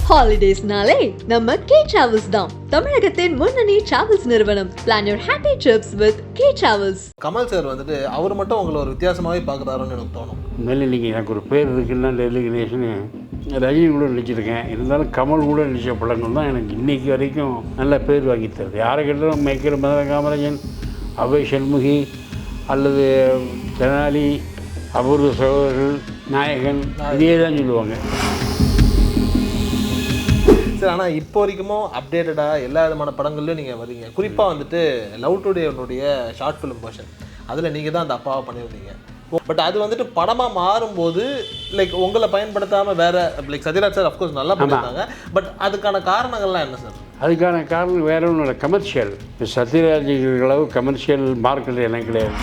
Holidays-நாலே நம்ம K Travels தான். தமிழகத்தின் முன்னணி டிராவல்ஸ் நிறுவனம். Plan your happy trips with K Travels. Kamal sir வந்துட்டு அவர் மட்டும் உங்களை ஒரு வித்தியாசமாகவே பார்க்குறாருன்னு எனக்கு தோணும். உண்மையிலே நீங்கள் எனக்கு ஒரு பேர் இருக்குன்னா டெல்லி கணேஷனு ரஜினி கூட நடிச்சிருக்கேன். இருந்தாலும் கமல் கூட நடித்த படங்கள் தான் எனக்கு இன்றைக்கி வரைக்கும் நல்ல பேர் வாங்கி தருது. யாரை கேட்டாலும் மைக்கேல் மதன காமராஜன், அபய் சண்முகி அல்லது தெனாலி, அபூர்வ சகோதரர்கள், நாயகன் இதே தான் சொல்லுவாங்க. சார் ஆனால் இப்போ வரைக்கும் அப்டேட்டடாக எல்லா விதமான படங்கள்லையும் நீங்கள் வரீங்க. குறிப்பாக வந்துட்டு லவ் டுடேனுடைய ஷார்ட் ஃபிலிம் வெர்ஷன் அதில் நீங்கள் தான் அந்த அப்பாவை பண்ணியிருந்தீங்க. பட் அது வந்துட்டு படமாக மாறும்போது லைக் உங்களை பயன்படுத்தாமல் வேறு லைக் சத்யராஜ் சார் அஃப்கோர்ஸ் நல்லா பண்ணியிருந்தாங்க. பட் அதுக்கான காரணங்கள்லாம் என்ன சார்? அதுக்கான காரணம் வேறு ஒன்றும் இல்லை, கமர்ஷியல். இப்போ சத்யராஜ் அளவு கமர்ஷியல் மார்க்கெட் எனக்கு கிடையாது.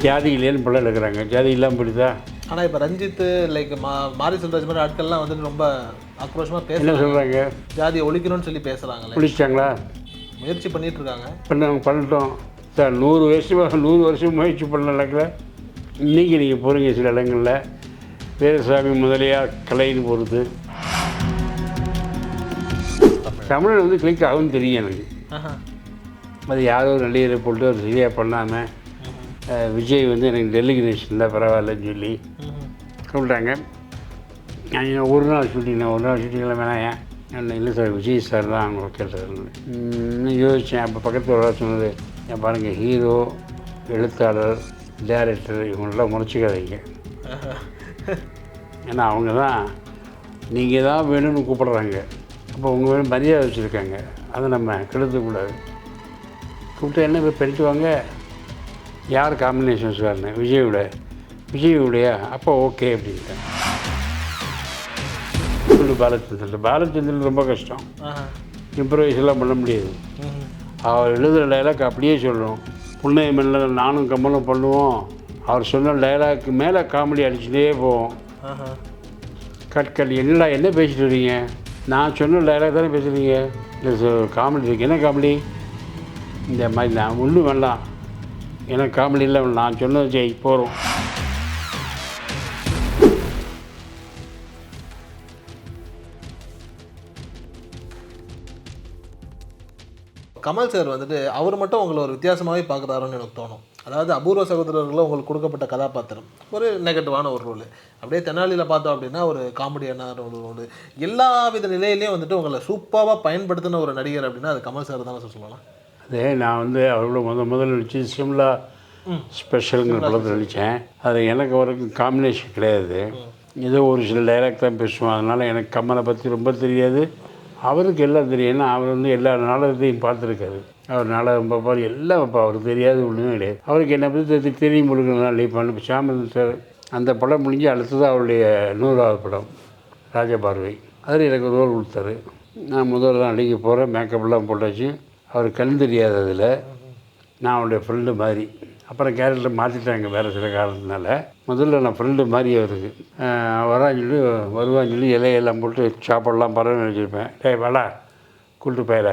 ஜாதி இல்லைன்னு பிள்ளை இருக்கிறாங்க, ஜாதி இல்லாமல் பிடித்தா. ஆனால் இப்போ ரஞ்சித் லைக் மாரி செல்வராஜ் மாதிரி ஆட்கள்லாம் வந்துட்டு ரொம்ப ஆக்ரோஷமாக என்ன சொல்கிறாங்க, ஜாதியை ஒழிக்கணும்னு சொல்லி பேசுகிறாங்களே. பிடிச்சிட்டாங்களா? முயற்சி பண்ணிட்டு இருக்காங்க. பண்ணிட்டோம் சார். 100 வருஷம் முயற்சி பண்ணலக்கல. இன்றைக்கி நீங்கள் போகிறீங்க சில இடங்களில் வீரசாமி முதலியார் கலைன்னு போகிறது தமிழ் வந்து கிளிக் ஆகும்னு தெரியும் எனக்கு. அது யாரோ ஒரு நடிகரை போட்டு ஒரு சரியாக பண்ணாமல் விஜய் வந்து எனக்கு டெல்லி கணேஷன் தான் பரவாயில்லன்னு சொல்லி கூப்பிட்டாங்க. ஒரு நாள் ஷூட்டிங்கில் வேணாம். ஏன் இல்லை சார், விஜய் சார் தான் அவங்க கேட்டார். யோசித்தேன். அப்போ பக்கத்தில் ஒரு சொன்னது, என் பாருங்கள், ஹீரோ, எழுத்தாளர், டைரக்டர் இவங்களெல்லாம் முறைச்சிக்காதீங்க. ஏன்னா அவங்க தான் நீங்கள் தான் வேணும்னு கூப்பிட்றாங்க. அப்போ உங்கள் வேணும் மரியாதை வச்சுருக்காங்க, அதை நம்ம கெடுத்துக்கூடாது. கூப்பிட்டு என்ன போய் பண்ணிட்டு வாங்க. யார் காம்பினேஷன் சார்னு? விஜயுடைய அப்போ ஓகே அப்படின்ட்டேன். பாலச்சந்திரன் ரொம்ப கஷ்டம், இம்ப்ரவைஸ் எல்லாம் பண்ண முடியாது. அவர் எழுதுகிற டைலாக் அப்படியே சொல்லணும். புன்னை மண்ணில் நானும் கமலும் பண்ணுவோம். அவர் சொன்ன டைலாக்கு மேலே காமெடி அடிச்சுட்டே போவோம். கட் என்னடா என்ன பேசிட்டு வரீங்க? நான் சொன்ன டைலாக் தானே பேசுகிறீங்க. இல்லை காமெடி இருக்கு, என்ன காமெடி? இந்த மாதிரி நான் ஒன்றும் வேண்டாம், எனக்கு காமெடி இல்லை, நான் சொன்னது செய் போகிறோம். கமல் சார் வந்துட்டு அவர் மட்டும் உங்களை ஒரு வித்தியாசமாகவே பார்க்குறாருன்னு எனக்கு தோணும். அதாவது அபூர்வ சகோதரர்களில் உங்களுக்கு கொடுக்கப்பட்ட கதாபாத்திரம் ஒரு நெகட்டிவான ஒரு ரோல், அப்படியே தெனாலியில் பார்த்தோம் அப்படின்னா ஒரு காமெடியான ஒரு ரோல், எல்லா வித நிலையிலையும் வந்துட்டு உங்களை சூப்பராக பயன்படுத்தின ஒரு நடிகர் அப்படின்னா அது கமல் சார் தான் சார் சொல்லலாம். அதே நான் வந்து அவரோட முதல்ல நடித்து சிம்லா ஸ்பெஷலுங்கிற படத்தில் நடித்தேன். அதில் எனக்கு அவருக்கு காம்பினேஷன் கிடையாது. ஏதோ ஒரு சில டைலாக் தான் பேசுவோம். அதனால் எனக்கு கமலை பற்றி ரொம்ப தெரியாது, அவருக்கு எல்லாம் தெரியும். ஏன்னா அவர் வந்து எல்லா நாடகத்தையும் பார்த்துருக்காரு. அவர் நாடகம் பார்ப்பார், எல்லாம் பார்ப்பார். அவருக்கு தெரியாது ஒன்றுமே கிடையாது. அவருக்கு என்னை பற்றி தெரியும் முழுக்கனாலே பண்ண சாமி சார். அந்த படம் முடிஞ்சு அடுத்தது அவருடைய 100வது படம் ராஜபார்வை, அதில் எனக்கு ஒரு ரோல் கொடுத்தாரு. நான் முதல்ல தான் நடிக்க போகிறேன், மேக்கப்லாம் போட்டாச்சு. அவர் கண் தெரியாது. அதில் நான் அவருடைய ஃப்ரெண்டு மாதிரி. அப்புறம் கேரக்டர் மாற்றிட்டாங்க வேறு சில காரணத்தினால. முதல்ல நான் ஃப்ரெண்டு மாதிரி அவருக்கு வருவான்னு சொல்லி இலையெல்லாம் போட்டு சாப்பாடெல்லாம் பரவாயில்ல வச்சுருப்பேன். டேய் வாடா, கூப்பிட்டு பயில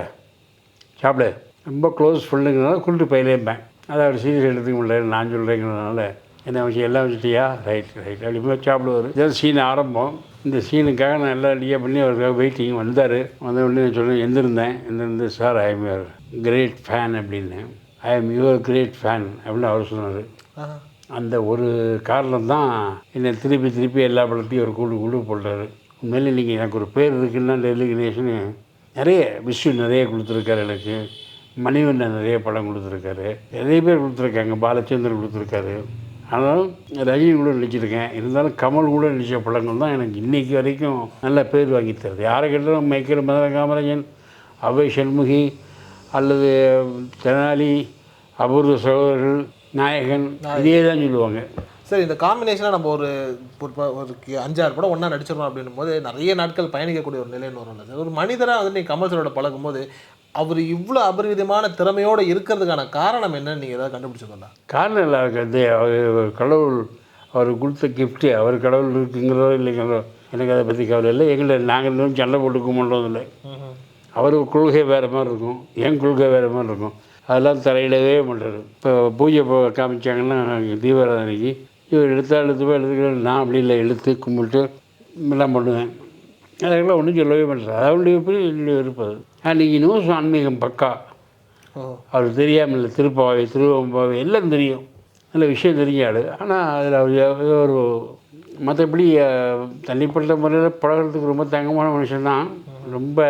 சாப்பிடு, ரொம்ப க்ளோஸ் ஃப்ரெண்டுங்கிறனால கூப்பிட்டு பயிலேம்பேன். அதை அவர் சீரியஸ் எடுத்துக்க முடியல, நான் சொல்கிறேங்கிறதுனால என்ன விஷயம் எல்லாம் வச்சுட்டியா, ரைட் அப்படி சாப்பிடுவார். இதான் சீன் ஆரம்பம். இந்த சீனுக்காக நான் எல்லாம் ரெடியாக பண்ணி அவருக்காக வெயிட்டிங் வந்த உடனே நான் சொன்னேன், எந்திருந்தேன். Sir I am your great fan அப்படின்னு. I am your great fan அப்படின்னு அவர் சொன்னார். அந்த ஒரு காரணம் தான் என்னை திருப்பி எல்லா படத்தையும் ஒரு கூடு போட்டார். உண்மையிலே நீங்கள் எனக்கு ஒரு பேர் இருக்குன்னா டெல்லி கணேஷனு நிறைய கொடுத்துருக்காரு. எனக்கு மணிவண்ணன் நிறைய படம் கொடுத்துருக்காரு, நிறைய பேர் கொடுத்துருக்காங்க, பாலச்சந்திரன் கொடுத்துருக்காரு. ஆனாலும் ரஜினி கூட நடிச்சிருக்கேன். இருந்தாலும் கமல் கூட நடித்த படங்கள் தான் எனக்கு இன்றைக்கி வரைக்கும் நல்ல பேர் வாங்கி தருது. யாரை கேட்டாலும் மைக்கேல் மதன காமராஜன், அபய் சண்முகி அல்லது தெனாலி, அபூர்வ சகோதரர்கள், நாயகன் இதே தான் சொல்லுவாங்க. சார் இந்த காம்பினேஷனாக நம்ம ஒரு 5-6 படம் ஒன்றா நடிச்சிடறோம் அப்படின்னும் போது நிறைய நாட்கள் பயணிக்கக்கூடிய ஒரு நிலைன்னு வரும்ல சார். ஒரு மனிதராக வந்து நீங்கள் கமல் சாரோட பழகும்போது அவர் இவ்வளோ அபரிவிதமான திறமையோடு இருக்கிறதுக்கான காரணம் என்னன்னு நீங்கள் ஏதாவது கண்டுபிடிச்சிருக்கோம்ல? காரணம் இல்லை, அது அவர் கடவுள் அவருக்கு கொடுத்த கிஃப்ட்டு. அவர் கடவுள் இருக்குங்கிறதோ இல்லைங்கிறதோ எனக்கு அதை பற்றி கவலை இல்லை. நாங்கள் இன்னும் சண்டை போட்டுக்க மாட்டோம். இல்லை, அவர் கொள்கை வேறு மாதிரி இருக்கும், என் கொள்கை வேறு மாதிரி இருக்கும். அதெல்லாம் தலையிடவே மாட்டார். இப்போ பூஜை காமிச்சாங்கன்னா தீபாராதனைக்கு இவர் எடுத்துப்போ எடுத்துக்கிற, நான் அப்படி இல்லை, எடுத்து கும்பிட்டு எல்லாம் பண்ணுவேன். அதெல்லாம் ஒன்றும் சொல்லவே மாட்டேன். அவருடைய விருப்பம் என்னுடைய விருப்பம். அன்றைக்கி நியூஸ் ஆன்மீகம் பக்கா. அவர் தெரியாமல் இல்லை, திருப்பாவை திருவம்பாவை எல்லாம் தெரியும், நல்ல விஷயம் தெரிஞ்சாள். ஆனால் அதில் அவர் ஒரு மற்றபடி தனிப்பட்ட முறையில் பழகிறதுக்கு ரொம்ப தங்கமான மனுஷன்தான். ரொம்ப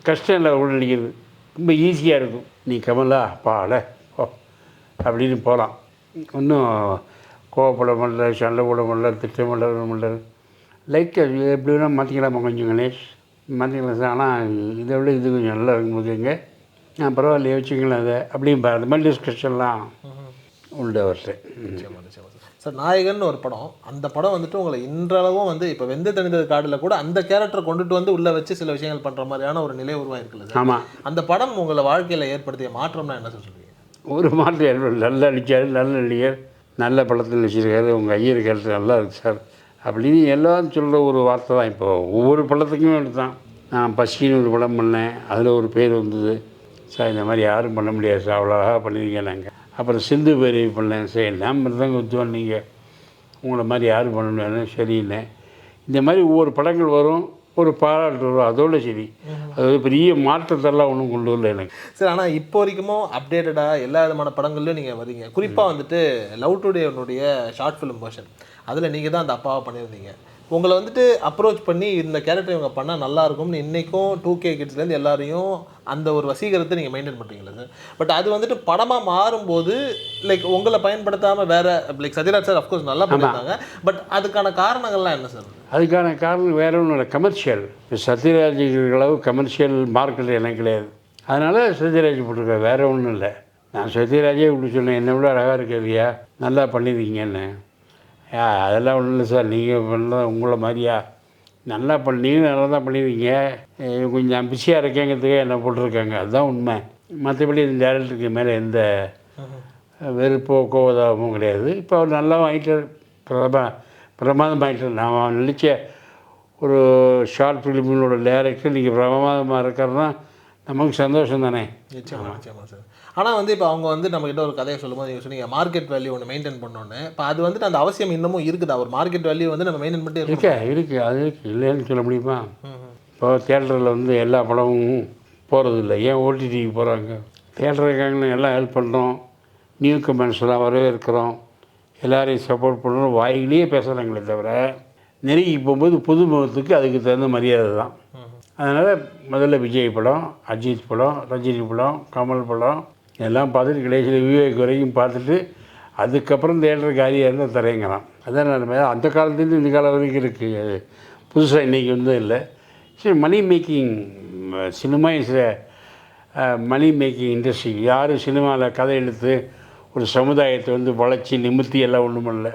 கஷ்டம் இல்லை அவரோட நடிக்கிறது, ரொம்ப ஈஸியாக இருக்கும். நீ கமலா பாட ஓ அப்படின்னு போகலாம். ஒன்றும் கோவப்பட மாட்டல, சண்டை போட மாட்டல, திட்டமிட மாட்டல. லைட்டாக எப்படி வேணால் மாற்றிக்கலாமா கொஞ்சம் கணேஷ், மாற்றிக்கலாம் சார். ஆனால் இதை விட இது கொஞ்சம் நல்லா இருக்கும்போது எங்கே நான் பரவாயில்லையே வச்சுக்கலாம் அதை அப்படியும் அந்த மாதிரி டிஸ்கஷன்லாம் உண்டு அவர்கிட்ட. சார் நாயகன் ஒரு படம், அந்த படம் வந்துட்டு உங்களை இன்றளவும் வந்து இப்போ வெந்து தணிந்தது காடில் கூட அந்த கேரக்டரை கொண்டுட்டு வந்து உள்ளே வச்சு சில விஷயங்கள் பண்ணுற மாதிரியான ஒரு நிலை உருவாயிருக்குல்ல சார்? ஆமாம். அந்த படம் உங்களை வாழ்க்கையில் ஏற்படுத்திய மாற்றம்னா என்ன சொல்கிறீங்க? ஒரு மாற்றம் ஏற்படும். நல்லா நடிச்சார், நல்ல நடிகர், நல்ல படத்தில் நடிச்சிருக்காரு, உங்கள் ஐயர் கேரக்டர் நல்லா இருக்குது சார் அப்படின்னு எல்லாரும் சொல்கிற ஒரு வார்த்தை தான். இப்போது ஒவ்வொரு படத்துக்குமே எடுத்தான். நான் பசின்னு ஒரு படம் பண்ணேன், அதில் ஒரு பேர் வந்தது சார், இந்த மாதிரி யாரும் பண்ண முடியாது சார், அவ்வளோ அழகாக பண்ணியிருக்கேன் நாங்கள். அப்புறம் சிந்து பேரி பண்ணேன் சார், எல்லாம் தாங்க ஒத்துவான், நீங்கள் உங்களை மாதிரி யாரும் பண்ண முடியாது சரியில்லை. இந்த மாதிரி ஒவ்வொரு படங்கள் வரும், ஒரு பாராட்டு வரும், அதோடு சரி. அது பெரிய மாற்றத்தெல்லாம் ஒன்றும் கொண்டு வரல எனக்கு சார். ஆனால் இப்போ வரைக்கும் அப்டேட்டடாக எல்லா விதமான படங்கள்லையும் நீங்கள் வரீங்க. குறிப்பாக வந்துட்டு லவ் டுடேனுடைய ஷார்ட் ஃபிலிம் வெர்ஷன், அதில் நீங்கள் தான் அந்த அப்பாவை பண்ணியிருந்தீங்க. உங்களை வந்துட்டு அப்ரோச் பண்ணி இந்த கேரக்டர் இவங்க பண்ணால் நல்லாயிருக்கும்னு இன்றைக்கும் 2K கிட்ஸ்லேருந்து எல்லாரையும் அந்த ஒரு வசீகரத்தை நீங்கள் மெயின்டைன் பண்ணுறீங்களா சார்? பட் அது வந்துட்டு படமாக மாறும்போது லைக் உங்களை பயன்படுத்தாமல் வேறு லைக் சத்யராஜ் சார் அஃப்கோர்ஸ் நல்லா பண்ணியிருந்தாங்க, பட் அதுக்கான காரணங்கள்லாம் என்ன சார்? அதுக்கான காரணம் வேறு ஒன்றும் இல்லை, கமர்ஷியல். இப்போ சத்யராஜ் அளவு கமர்ஷியல் மார்க்கெட் எனக்கு கிடையாது, அதனால் சத்யராஜ் போட்டிருக்கேன், வேறு ஒன்றும் இல்லை. நான் சத்யராஜே இப்படி சொன்னேன், என்னை விட அழகாக இருக்கிறியா, நல்லா பண்ணியிருக்கீங்கன்னு. அதெல்லாம் ஒன்றும் இல்லை சார், நீங்கள் பண்ண உங்களை மாதிரியா நல்லா பண்ணீங்க, நல்லா தான் பண்ணியிருக்கீங்க, கொஞ்சம் பிஸியாக இருக்கேங்கிறதுக்கே என்ன போட்டிருக்காங்க, அதுதான் உண்மை. மற்றபடி இந்த டேரக்டருக்கு மேலே எந்த வெறுப்போ கோவதாபமும் கிடையாது. இப்போ அவர் நல்லா ஆகிட்டார், பிரமாதம் ஆகிட்டார். நான் நினச்ச ஒரு ஷார்ட் ஃபிலிமினோட டேரக்டர் நீங்கள் பிரமாதமாக இருக்கிறதுனா நமக்கு சந்தோஷம் தானே. நிச்சயமாக நிச்சயமாக சார். ஆனால் வந்து இப்போ அவங்க வந்து நம்மக்கிட்ட ஒரு கதையை சொல்லும்போது நீங்கள் சொன்னீங்க மார்க்கெட் வேல்யூ ஒன்று மெயின்டைன் பண்ணோன்னு. இப்போ அது வந்துட்டு அந்த அவசியம் இன்னமும் இருக்குதா? ஒரு மார்க்கெட் வேல்யூ வந்து நம்ம மெயின்டைன் பண்ணிட்டு இருக்குது, அது இருக்குது, இல்லைன்னு சொல்ல முடியுமா? இப்போ தியேட்டரில் வந்து எல்லா படமும் போகிறது இல்லை, ஏன் ஓடிடிக்கு போகிறாங்க? தியேட்டருக்காங்கன்னு எல்லாம் ஹெல்ப் பண்ணுறோம், நியூ கமெண்ட்ஸ்லாம் வரவேற்கிறோம், எல்லாரையும் சப்போர்ட் பண்ணுறோம், வாயிலேயே பேசுகிறாங்களே தவிர நெருங்கி போகும்போது புதுமுகத்துக்கு அதுக்கு தகுந்த மரியாதை தான். அதனால் முதல்ல விஜய் படம், அஜித் படம், ரஜினி படம், கமல் படம் எல்லாம் பார்த்துட்டு கடைசியில் விவேக் வரைக்கும் பார்த்துட்டு அதுக்கப்புறம் தேட்டருக்கு காலியாக இருந்தால் தரேங்கிறான். அதான் நான் அந்த காலத்துலேருந்து இந்த காலம் வரைக்கும் இருக்குது, புதுசாக இன்றைக்கி வந்து இல்லை. சரி, money making cinema is money making industry. யாரும் சினிமாவில் கதை எடுத்து ஒரு சமுதாயத்தை வந்து வளர்ச்சி நிமித்தி எல்லாம் ஒன்றும் இல்லை.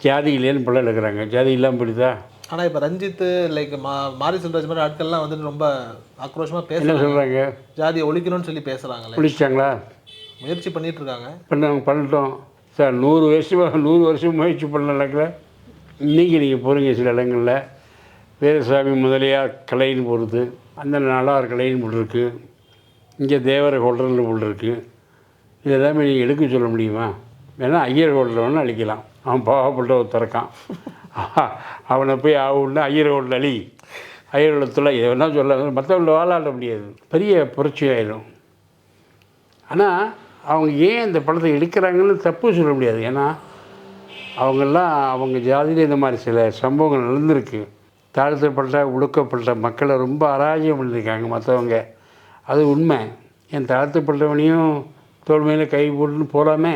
ஜாதி இல்லைன்னு படம் எடுக்கிறாங்க, ஜாதி இல்லாமல் போயிடுதா? ஆனால் இப்போ ரஞ்சித் லைக் மாரி செல்வராஜ் மாதிரி ஆட்கள்லாம் வந்துட்டு ரொம்ப ஆக்ரோஷமாக என்ன சொல்கிறாங்க, ஜாதியை ஒழிக்கணும்னு சொல்லி பேசுகிறாங்களே. ஒழிச்சிட்டாங்களா? முயற்சி பண்ணிகிட்டு இருக்காங்க. பண்ணிட்டோம் சார், 100 வருஷம் முயற்சி பண்ணல. இன்றைக்கி நீங்கள் போகிறீங்க சில இடங்களில் வீரசாமி முதலியார் கலைன்னு போடுறது, அந்த நாளார் கலைன்னு போட்டிருக்கு, இங்கே தேவர ஹோட்டல்னு போட்டிருக்கு. இது எல்லாமே நீங்கள் எடுக்க சொல்ல முடியுமா? வேணால் ஐயர் ஹோட்டலில் வேணால் அழிக்கலாம், அவன் பாவப்பட்ட ஒரு திறக்கான், அவனை போய் ஆகுன்னா ஐயர் ஹோட்டல் அழி, ஐயர் ஹோட்டத்தில் இதை வேணால் சொல்ல, மற்றவங்கள வாழாட முடியாது, பெரிய புரட்சி ஆயிடும். ஆனால் அவங்க ஏன் இந்த படத்தை எடுக்கிறாங்கன்னு தப்பு சொல்ல முடியாது. ஏன்னா அவங்கெல்லாம் அவங்க ஜாதியில் இந்த மாதிரி சில சம்பவங்கள் நடந்திருக்கு. தாழ்த்தப்பட்ட ஒடுக்கப்பட்ட மக்களை ரொம்ப அராஜகம் பண்ணியிருக்காங்க மற்றவங்க, அது உண்மை. என் தாழ்த்தப்பட்டவனையும் தோல்மையில் கை போட்டுன்னு போகலாமே,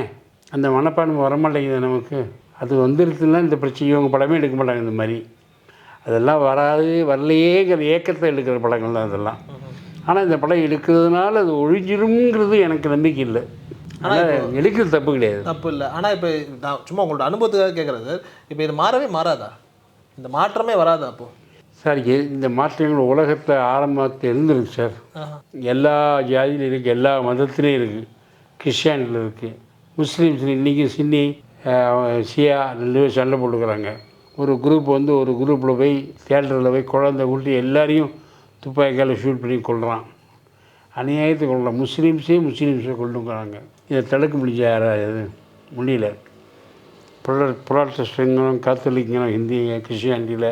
அந்த மனப்பான்மை வரமாட்டேங்குது நமக்கு. அது வந்துருச்சுன்னா இந்த பிரச்சனை இவங்க படமே எடுக்க மாட்டாங்க. இந்த மாதிரி அதெல்லாம் வரலையேங்கிற ஏக்கத்தை எடுக்கிற படங்கள் தான் அதெல்லாம். ஆனால் இந்த படம் எடுக்கிறதுனால அது ஒழிஞ்சிருங்கிறது எனக்கு நம்பிக்கை இல்லை. ஆனால் எடுக்கிறது தப்பு கிடையாது, தப்பு இல்லை. ஆனால் இப்போ நான் சும்மா உங்களோட அனுபவத்துக்காக கேட்குறது, இப்போ இது மாறவே மாறாதா? இந்த மாற்றமே வராதா அப்போது? சார், இந்த மாற்றங்கள் உலகத்தில் ஆரம்பத்தில் இருந்துருக்கு சார். எல்லா ஜாதியிலும் இருக்குது, எல்லா மதத்துலேயும் இருக்குது. கிறிஸ்டியானில் இருக்குது, முஸ்லீம்ஸ் இன்றைக்கி சின்னி ஷியா 2 பேர் சண்டை போட்டுக்கிறாங்க. ஒரு குரூப் வந்து ஒரு குரூப்பில் போய் தியேட்டரில் போய் குழந்தை கூட்டி எல்லாரையும் துப்பாக்கியால் ஷூட் பண்ணி கொள்கிறான், அநியாயத்தை கொள்கிறான். முஸ்லீம்ஸை கொண்டுக்கிறாங்க. இதை தடுக்க முடிஞ்ச யாராவது முடியல. புராட்டஸ்டங்களும் கத்தோலிக்கங்களும் ஹிந்தி கிறிஸ்டியானிட்டியில்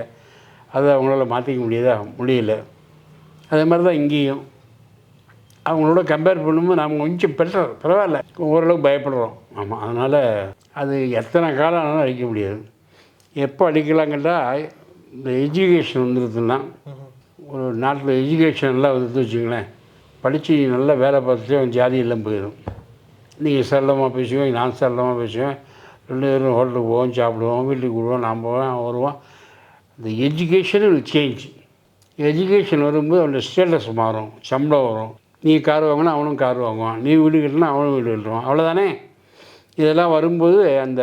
அதை அவங்களால மாற்றிக்க முடியல. அதே மாதிரி தான் இங்கேயும் அவங்களோட கம்பேர் பண்ணும்போது நாம் கொஞ்சம் பெட்டர், பரவாயில்ல, ஓரளவுக்கு பயப்படுறோம். ஆமாம், அதனால் அது எத்தனை காலம் ஆனாலும் அடிக்க முடியாது. எப்போ அடிக்கலாங்கிட்டா இந்த எஜுகேஷன் வந்துருதுன்னா, ஒரு நாட்டில் எஜுகேஷன்லாம் வந்துட்டு வச்சுங்களேன், படித்து நல்லா வேலை பார்த்துட்டு அவன் ஜாதி எல்லாம் போயிடும். நீங்கள் சரளமாக பேசுவேன், நான் சரளமாக பேசுவேன், 2 பேரும் ஹோட்டலுக்கு போவோம், சாப்பிடுவோம், வீட்டுக்கு விடுவோம், நான் போவேன், அவன் வருவான். இந்த எஜுகேஷன் வில் சேஞ்ச். எஜுகேஷன் வரும்போது அவனோட ஸ்டேட்டஸ் மாறும், சம்பளம் வரும். நீ கார் வாங்கினா அவனும் கார் வாங்குவான், நீ வீடு கட்டினா அவனும் வீடு கட்டுவான், அவ்வளோதானே. இதெல்லாம் வரும்போது அந்த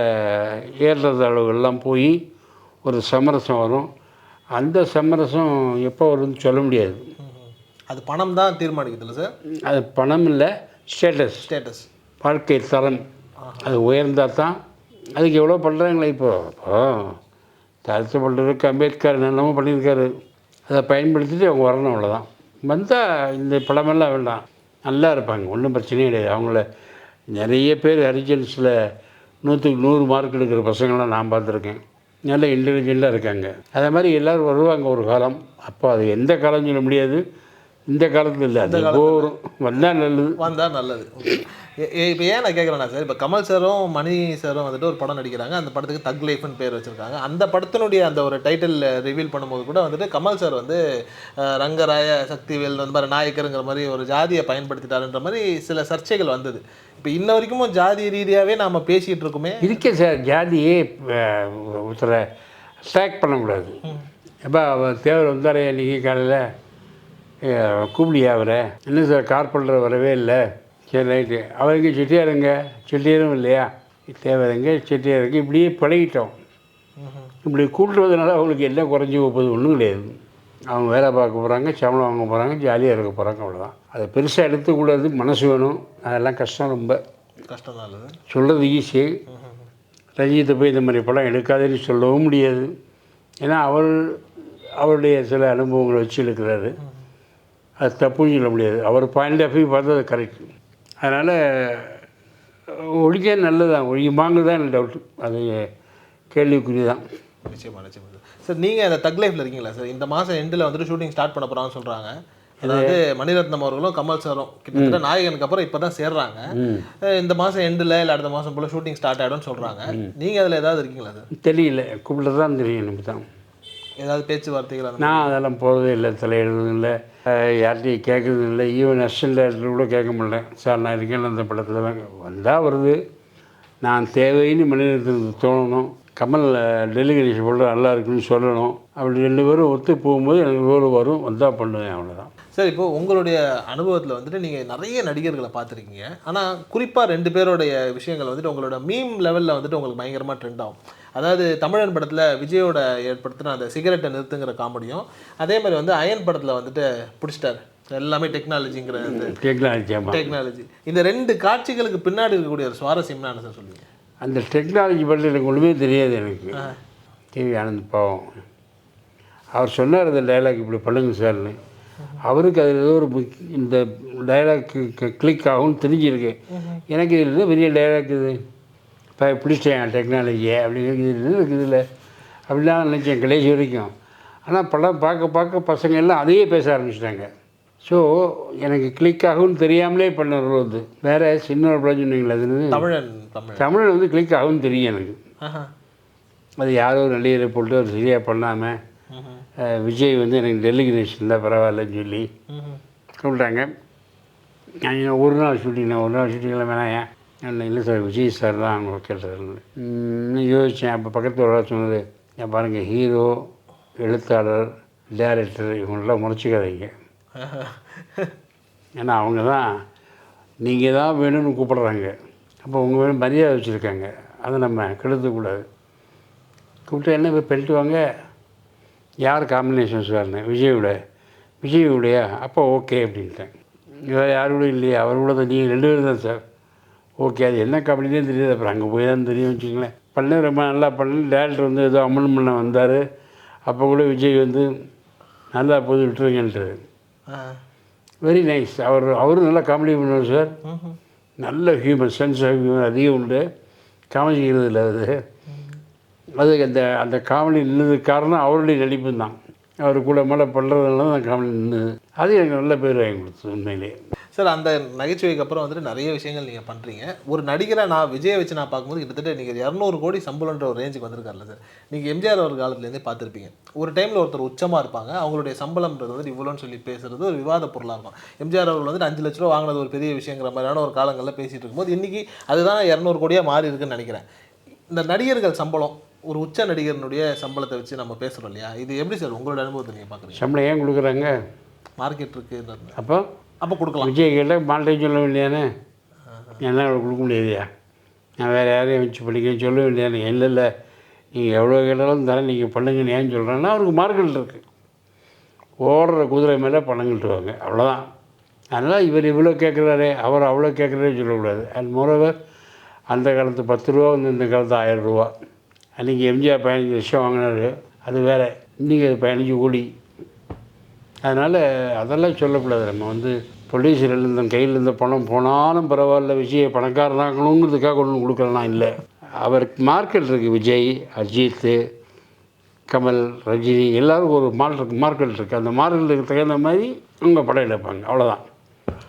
ஏறுறது அளவுகள்லாம் போய் ஒரு சமரசம் வரும். அந்த சமரசம் எப்போ வரும்னு சொல்ல முடியாது. அது பணம் தான் தீர்மானிக்குதுல்ல சார்? அது பணம் இல்லை, ஸ்டேட்டஸ், வாழ்க்கை தரம். அது உயர்ந்தால் தான். அதுக்கு எவ்வளோ பண்ணுறாங்களே இப்போது தாழ்த்தப்பட்டதுக்கு அம்பேத்கர் என்னென்னமோ பண்ணியிருக்காரு. அதை பயன்படுத்திட்டு அவங்க வரணும், அவ்வளோதான். வந்தால் இந்த படமெல்லாம் வேண்டாம், நல்லா இருப்பாங்க, ஒன்றும் பிரச்சனையே கிடையாது. அவங்கள நிறைய பேர் ஹரிஜன்ஸில் 100க்கு 100 மார்க் எடுக்கிற பசங்களாம் நான் பார்த்துருக்கேன். நல்ல இன்டெலிஜெண்ட்டாக இருக்காங்க. அதே மாதிரி எல்லோரும் வருவாங்க ஒரு காலம். அப்போ அது எந்த காலம் சொல்ல முடியாது, இந்த காலத்தில் இல்லை, அது வரும், வந்தால் நல்லது. இப்போ ஏன் நான் கேட்குறேன்னா சார், இப்போ கமல் சாரும் மணி சாரும் வந்துட்டு ஒரு படம் நடிக்கிறாங்க. அந்த படத்துக்கு தக் லைஃப்னு பேர் வச்சுருக்காங்க. அந்த படத்தினுடைய அந்த ஒரு டைட்டில் ரிவீல் பண்ணும்போது கூட வந்துட்டு கமல் சார் வந்து ரங்கராய சக்திவேல் வந்து மாதிரி நாயக்கருங்கிற மாதிரி ஒரு ஜாதியை பயன்படுத்திட்டாருன்ற மாதிரி சில சர்ச்சைகள் வந்தது. இப்போ இன்ன வரைக்கும் ஜாதி ரீதியாகவே நாம் பேசிகிட்டு இருக்கோமே. இருக்கே சார், ஜாதியே ஒருத்தரை அட்டாக் பண்ணக்கூடாது. எப்போ தேவர் வந்தார் இன்றைக்கி காலையில் கூப்பிடியா அவரை, என்ன சார் கார்பெண்டர் வரவே இல்லை, சரி ரைட்டு, அவருக்கு செட்டியாருங்க, செட்டியாரும் இல்லையா, தேவருங்க செட்டியாருங்க, இப்படியே பழகிட்டோம். இப்படி கூப்பிடுறதுனால அவங்களுக்கு என்ன குறைஞ்சி போகுது, ஒன்றும் கிடையாது. அவங்க வேலை பார்க்க போகிறாங்க, சம்பளம் வாங்க போகிறாங்க, ஜாலியாக இருக்க போகிறாங்க, அவ்வளோதான். அதை பெருசாக எடுத்துக்கூடாது, மனசு வேணும். அதெல்லாம் கஷ்டம், ரொம்ப கஷ்டம் தான். சொல்கிறது ஈஸி. ரஞ்சித்தை போய் இந்த மாதிரி படம் எடுக்காதுன்னு சொல்லவும் முடியாது. ஏன்னா அவருடைய சில அனுபவங்களை வச்சு எடுக்கிறாரு, அது தப்புன்னு சொல்ல முடியாது. அவர் பாயிண்ட் ஆஃப் வியூ பார்த்தா அது கரெக்ட். அதனால் ஒழிக்க நல்லதான், ஒழியுமாங்க தான் எனக்கு டவுட்டு, அது கேள்விக்குறி தான். நிச்சயமாக சார். நீங்கள் அந்த தக் லைஃப்பில் இருக்கீங்களா சார்? இந்த மாதம் எண்டில் வந்துட்டு ஷூட்டிங் ஸ்டார்ட் பண்ண போகிறான்னு சொல்கிறாங்க. அதாவது மணிரத்னம் அவர்களும் கமல் சாரும் கிட்டத்தட்ட நாயகனுக்கு அப்புறம் இப்போ தான் சேர்றாங்க. இந்த மாதம் எண்டில் இல்லை அடுத்த மாதம் போல் ஷூட்டிங் ஸ்டார்ட் ஆகிடும்னு சொல்கிறாங்க. நீங்கள் அதில் ஏதாவது இருக்கீங்களா சார்? தெரியல, கூப்பிட்டு தான் தெரியும் எனக்கு தான். ஏதாவது பேச்சுவார்த்தைகள்? நான் அதெல்லாம் போகிறதே இல்லை, தலையிடுறதும் இல்லை, யார்கிட்டையும் கேட்குறதும் இல்லை. ஈவன் அசிஸ்டன்ட் டைரக்டர் கூட கேட்க முடியல, சார் நான் இருக்கேன் அந்த படத்தில் வந்தால் வருது, நான் தேவைன்னு மனிதர்களுக்கு தோணணும். கமல் டெலிகேஷன் போல நல்லா இருக்குன்னு சொல்லணும். அப்படி 2 பேரும் ஒத்து போகும்போது எனக்கு ரோல் வரும், வந்தால் பண்ணுவேன், அவ்வளோதான். சார், இப்போது உங்களுடைய அனுபவத்தில் வந்துட்டு நீங்கள் நிறைய நடிகர்களை பார்த்துருக்கீங்க. ஆனால் குறிப்பாக 2 பேருடைய விஷயங்கள் வந்துட்டு உங்களோட மீம் லெவலில் வந்துட்டு உங்களுக்கு பயங்கரமாக ட்ரெண்ட் ஆகும். அதாவது தமிழன் படத்தில் விஜயோட ஏற்படுத்தின அந்த சிகரெட்டை நிறுத்துங்கிற காமெடியும், அதே மாதிரி வந்து அயன் படத்தில் வந்துட்டு பிடிச்சிட்டார் எல்லாமே டெக்னாலஜிங்கிற டெக்னாலஜி. இந்த 2 காட்சிகளுக்கு பின்னாடி இருக்கக்கூடிய ஒரு சுவாரஸ்யம்னா என்ன சார் சொல்லுவீங்க? அந்த டெக்னாலஜி பற்றி எனக்கு ஒன்றுமே தெரியாது. எனக்கு டிவி ஆனந்த் பாவம் அவர் சொன்னார் இந்த டைலாக் இப்படி பண்ணுங்க சார்னு. அவருக்கு அதில் ஏதோ ஒரு இந்த டைலாக்கு கிளிக் ஆகும்னு தெரிஞ்சிருக்கு. எனக்கு இதில் பெரிய டைலாக் இது, இப்போ பிடிச்சேன் டெக்னாலஜியை அப்படின்னு இருக்குதுல்ல அப்படிலாம் நினச்சேன் கடைசி வரைக்கும். ஆனால் படம் பார்க்க பார்க்க பசங்க எல்லாம் அதையே பேச ஆரம்பிச்சிட்டாங்க. ஸோ எனக்கு கிளிக் ஆகும்னு தெரியாமலே பண்ண ரோது வேறு. சின்ன ஒரு படம் சொன்னீங்களா, அது தமிழன் வந்து கிளிக் ஆகும்னு தெரியும் எனக்கு. அது யாரோ நடிகரை போட்டு அவர் சரியாக பண்ணாமல் விஜய் வந்து எனக்கு டெலிகேஷன் தான் பரவாயில்லன்னு சொல்லி கூப்பிட்டாங்க. நான் ஒரு நாள் ஷூட்டிங்கில் வேணாம், ஏன் இல்லை சார் விஜய் சார் தான் அவங்க கேட்டார். யோசித்தேன். அப்போ பக்கத்தில் ஒரு சொன்னது, என் பாருங்கள், ஹீரோ, எழுத்தாளர், டைரக்டர் இவங்களெலாம் முறைச்சிக்காதீங்க. ஏன்னா அவங்க தான் நீங்கள் தான் வேணும்னு கூப்பிட்றாங்க. அப்போ உங்கள் வேணும் மரியாதை வச்சுருக்காங்க, அதை நம்ம கெடுத்துக்கூடாது. கூப்பிட்டு என்ன போய் பெல்ட்டு வாங்க, யார் காம்பினேஷன் சார்னு, விஜயுடையா, அப்போ ஓகே அப்படின்ட்டேன். வேறு யாரோட இல்லையா, அவரோட தான் நீங்கள் 2 பேரும் தான் சார். ஓகே, அது என்ன காமெடினே தெரியாது. அப்புறம் அங்கே போய் தான் தெரியும் வச்சுங்களேன். பண்ண ரொம்ப நல்லா பண்ணு. டேரக்டர் வந்து ஏதோ அமலும் பண்ண வந்தார். அப்போ கூட விஜய் வந்து நல்லா போது விட்டுருங்கன்றார். Very nice. அவரும் நல்லா காமெடி பண்ணுவார் சார். நல்ல ஹியூமன் சென்ஸ் ஆஃப் ஹியூமன் அதிகம் உண்டு, காமெடிக்கிறது இல்லை. அதுக்கு அந்த காமெடி நின்றதுக்கு காரணம் அவருடைய நடிப்பு தான். அவர் கூட மேலே பண்ணுறதுனால தான் காமெடி நின்றுது. அது எனக்கு நல்ல பேர் வாங்கி கொடுத்தது உண்மையிலே. சார் அந்த நகைச்சுவைக்கு அப்புறம் வந்துட்டு நிறைய விஷயங்கள் நீங்கள் பண்ணுறீங்க. ஒரு நடிகராக நான் விஜயை வச்சு நான் பார்க்கும்போது கிட்டத்தட்ட நீங்கள் 200 கோடி சம்பளன்ற ஒரு ரேஞ்சுக்கு வந்திருக்காருல்ல சார். நீங்கள் எம்ஜிஆர் அவர் காலத்துலேருந்தே பார்த்துருப்பீங்க. ஒரு டைமில் ஒருத்தர் உச்சமாக இருப்பாங்க, அவங்களுடைய சம்பளம்ன்றது வந்து இவ்வளோன்னு சொல்லி பேசுறது ஒரு விவாத பொருளாக இருக்கும். எம்ஜிஆர் அவர்கள் வந்துட்டு 5 லட்ச ரூபா வாங்கினது ஒரு பெரிய விஷயங்கிற மாதிரியான ஒரு காலங்களில் பேசிகிட்டு இருக்கும்போது இன்றைக்கி அதுதான் 200 கோடியாக மாறி இருக்குன்னு நினைக்கிறேன். இந்த நடிகர்கள் சம்பளம், ஒரு உச்ச நடிகர்னுடைய சம்பளத்தை வச்சு நம்ம பேசுகிறோம் இல்லையா, இது எப்படி சார் உங்களோட அனுபவத்தை நீங்கள் பார்க்குறீங்க? சம்பளம் ஏன் கொடுக்குறாங்க? மார்க்கெட் இருக்குன்றது. அப்போ கொடுக்கலாம். விஜய் கேட்டால் மால்ட்டையும் சொல்ல வேண்டியானே, என்னால் கொடுக்க முடியாதுயா, நான் வேறு யாரையும் வச்சு பண்ணிக்க சொல்ல வேண்டியானே. இல்லை நீங்கள் எவ்வளோ கேட்டாலும் தரேன், நீங்கள் பண்ணுங்கன்னு ஏன் சொல்கிறேன்னா அவருக்கு மார்க்கெட் இருக்குது. ஓடுற குதிரை மேலே பணம் கட்டுவாங்க, அவ்வளோதான். அதனால் இவர் இவ்வளோ கேட்குறாரு, அவர் அவ்வளோ கேட்குறாரு சொல்லக்கூடாது. அண்ட் மோரோவர் அந்த காலத்து 10 ரூபா வந்து இந்த காலத்து 1000 ரூபா. அன்றைக்கி எம்ஜிஆர் 15 லட்சம் வாங்கினார், அது வேறு. இன்றைக்கி அது 15 கோடி. அதனால் அதெல்லாம் சொல்லக்கூடாது. நம்ம வந்து ப்ரொடியூசர் இருந்த கையில் இருந்த பணம் போனாலும் பரவாயில்ல, விஜய் பணக்காரனாகணுங்கிறதுக்காக ஒன்றும் கொடுக்கலாம் இல்லை. அவருக்கு மார்க்கெட் இருக்குது. விஜய், அஜித், கமல், ரஜினி எல்லாருக்கும் ஒரு மார்க்கெட் இருக்குது. அந்த மார்க்கெட்டுக்கு தகுந்த மாதிரி அவங்க படம் எடுப்பாங்க, அவ்வளோதான்.